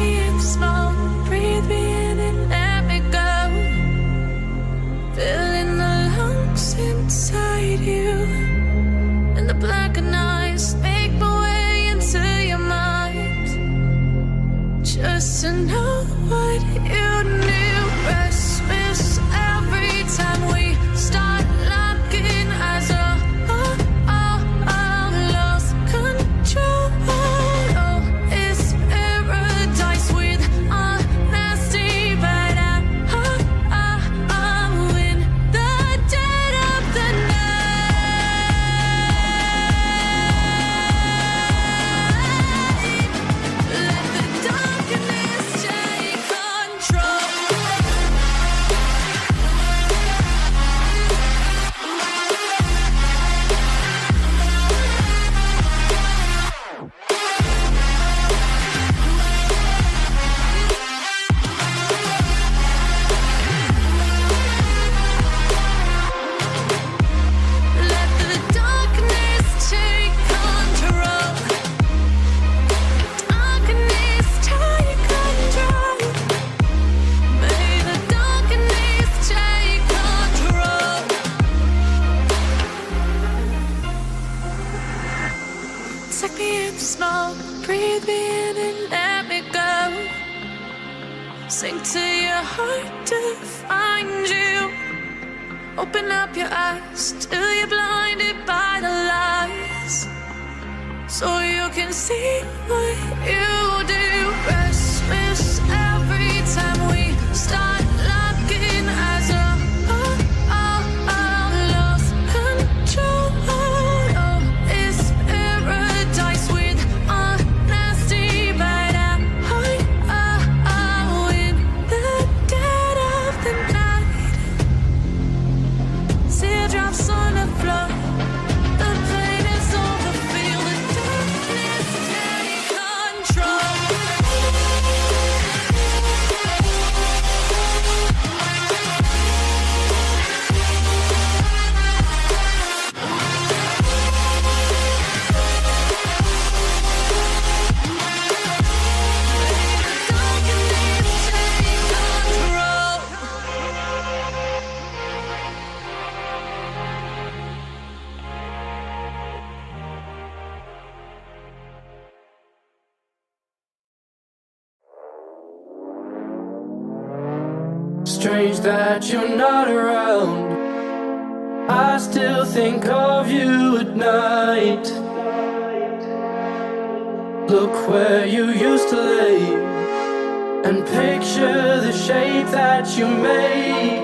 me in the smoke, breathe me in and let me go. Filling the lungs inside you, and the blackened eyes make my way into your mind. Just to know what you knew. Restless every time we start locking eyes. Lost control. Oh, it's paradise with honesty, but I'm in the dead of the night. Let the darkness take control. Let the darkness take control. Darkness take control. May the darkness take control. Take me in the smoke, breathe me in and let me go. Sink to your heart to find you. Open up your eyes till you're blinded by the lies, so you can see what you do. Restless every time we start locking eyes. Lost control. Oh, it's paradise with honesty, but I'm in the dead of the night. Teardrops on the floor. The pain is over. Feel the darkness take control. Strange that you're not around. I still think of you at night. Look where you used to lay and picture the shape that you made.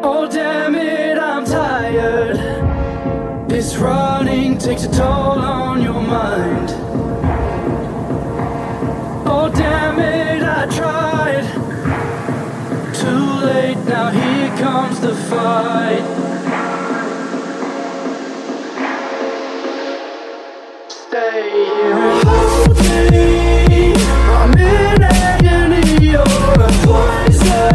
Oh damn it, I'm tired. This running takes a toll on your mind. Oh damn it, I tried. Too late, now here comes the fight. Stay here and hold me. I'm in agony, you're a poison.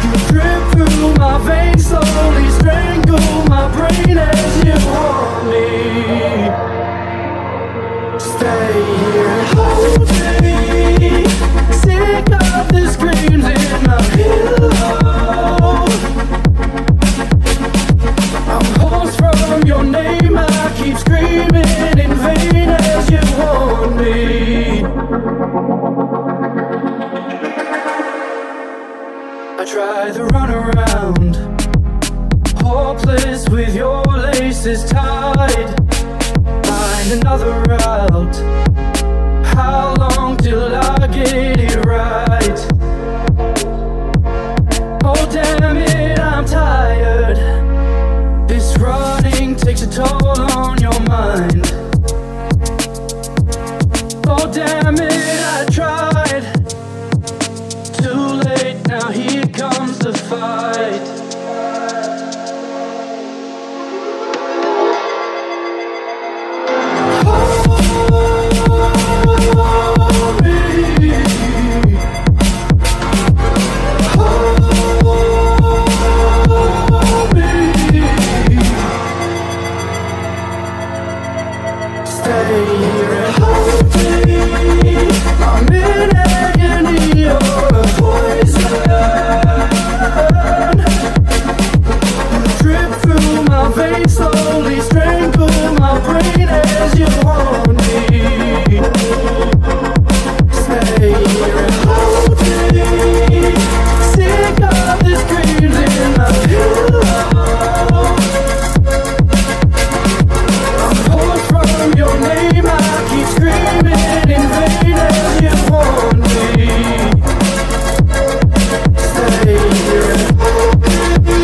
You drip through my veins, slowly strangle my brain as you haunt me. Stay here and hold me. Sick of the screams in my pillow. I'm hoarse from your name. I keep screaming in vain as you warn me. I try to run around, hopeless with your laces tied. Find another route. How long till I get it right? Oh damn it, I'm tired. This running takes a toll on your mind. Oh damn it, I tried. Too late, now here comes the fight. Stay here and hold me. I'm in agony, you're a poison. Drip through my veins, slowly strangle my brain as you want me. Stay here and hold me. Sick of the screams in my pillow. I'm pulled from your name, I keep screaming in vain as you want me. Stay here and hold me.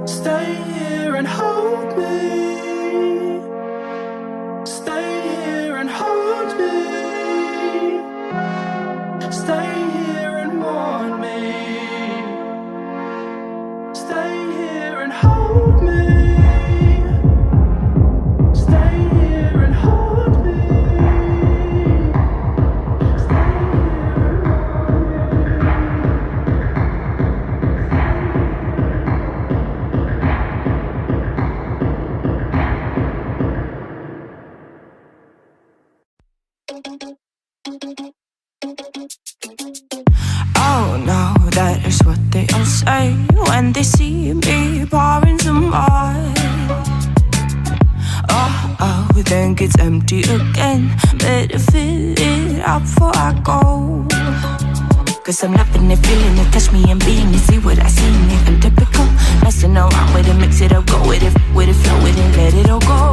Stay here and hold me. Stay here and hold me. Stay here and warn me. Stay here and hold me. Stay here and hold me. Oh no, that is what they all say when they see me pouring some more. Oh, think it's empty again. Better fill it up before I go. Cause I'm loving it, feeling it, touch me and being it. See what I see in it, I'm typical. Messing around with it, mix it up, go with it, flow with it, let it all go.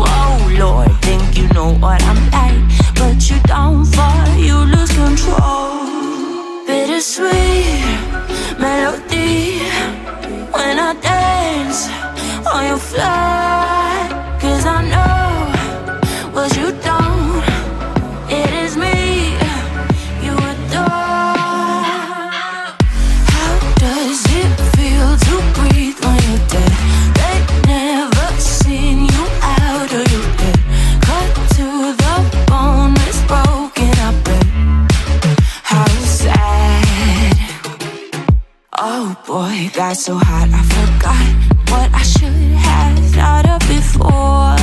Oh Lord, think you know what I'm like, but you don't fall, you lose control. Bittersweet melody when I dance on your fly. Cause I know what you don't, it is me you adore. How does it feel to breathe when you're dead? They never seen you out of your head. Cut to the bone, it's broken, I bet. How sad. Oh boy, got so hot I forgot what I should have thought of before.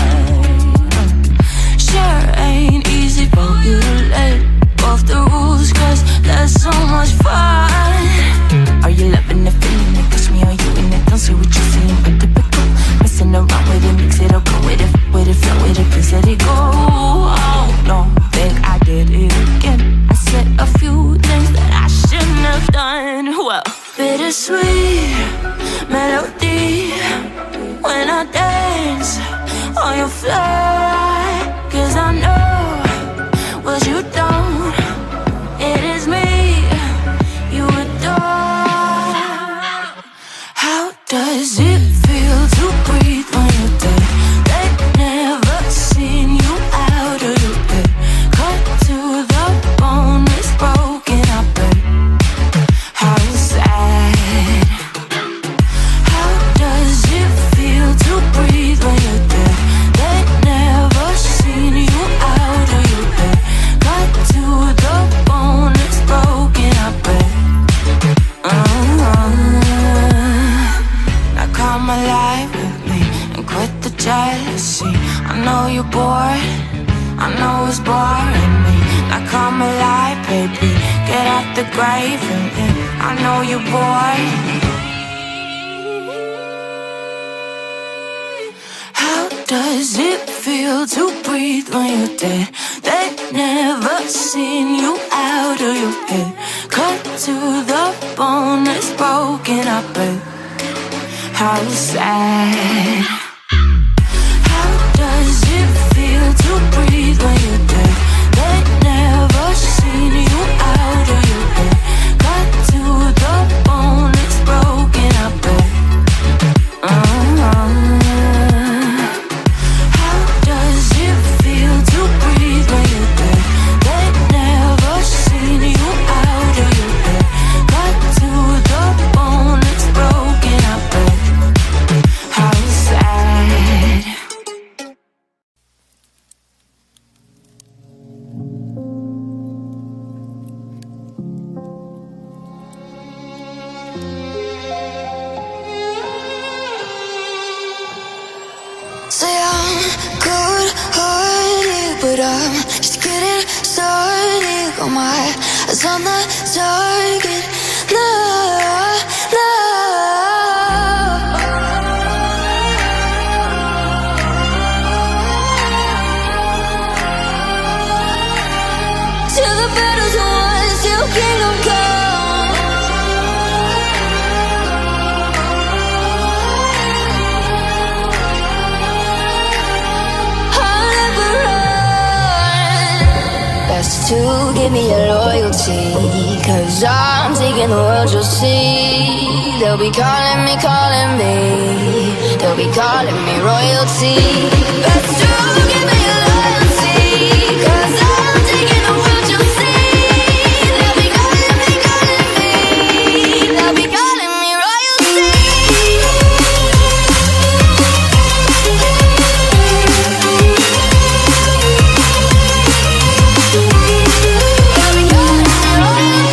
Sure ain't easy for you to let go of the rules, cause there's so much fun. Are you loving it, feeling it, touch me, are you in it? Don't say what you're feeling, but typical. Messing around with it, mix it up, go with it, flow with it, please let it go. Oh no, think I did it again. I said a few things that I shouldn't have done. Well, bittersweet melody when I dance on your fly. Cause I know what you don't, it is me you adore. How does it feel to breathe when you're dead? They never seen you out of your bed. Cut to the bone, it's broken, I bet. How sad. How does it feel to breathe when you're dead? They never seen you out of your bed. Cut to the bone, it's broken, I bet. Now come alive with me and quit the jealousy. I know you're bored, I know it's boring me. Now come alive, baby, get out the grave and I know you're bored. How does it feel to breathe when you're dead? They never seen you out of your head. Cut to the bone, it's broken, I bet. How sad. How does it feel to breathe when you're dead? They never seen you out of your head. Cut to the bone, it's broken, I bet. How does it feel to breathe when you're dead? They never seen you out of your head. Cut to the bone, it's broken, I bet. but I'm just getting started. Got my eyes on the target. No, no. Till the battle's won, till kingdom come. I'll never run. Best to give me your loyalty, 'cause I'm taking the world, you'll see. They'll be calling me, calling me. They'll be calling me royalty. Best to give me your loyalty, 'cause I'm taking the world, you'll see. They'll be calling me, calling me. They'll be calling me royalty. They'll be calling me royalty.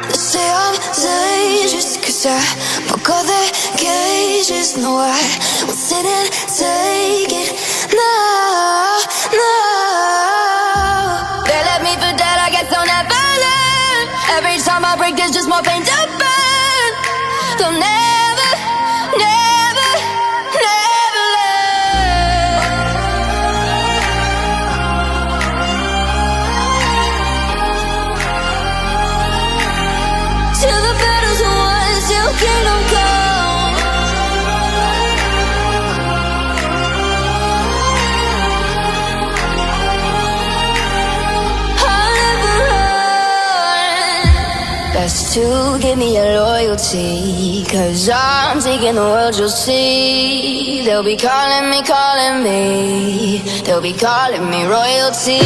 They say I'm dangerous 'cause I broke all the cages. No, I won't sit and take it. No, no. They left me for dead, I guess I'll never learn. Every time I break, there's just more pain to burn. They'll never, never, never learn. Till the battle's won, till kingdom come. I'll never run. Best to give me your loyalty, 'cause I'm taking the world, you'll see. They'll be calling me, calling me. They'll be calling me royalty.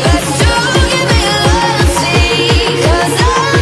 Best to give me your loyalty, 'cause I'm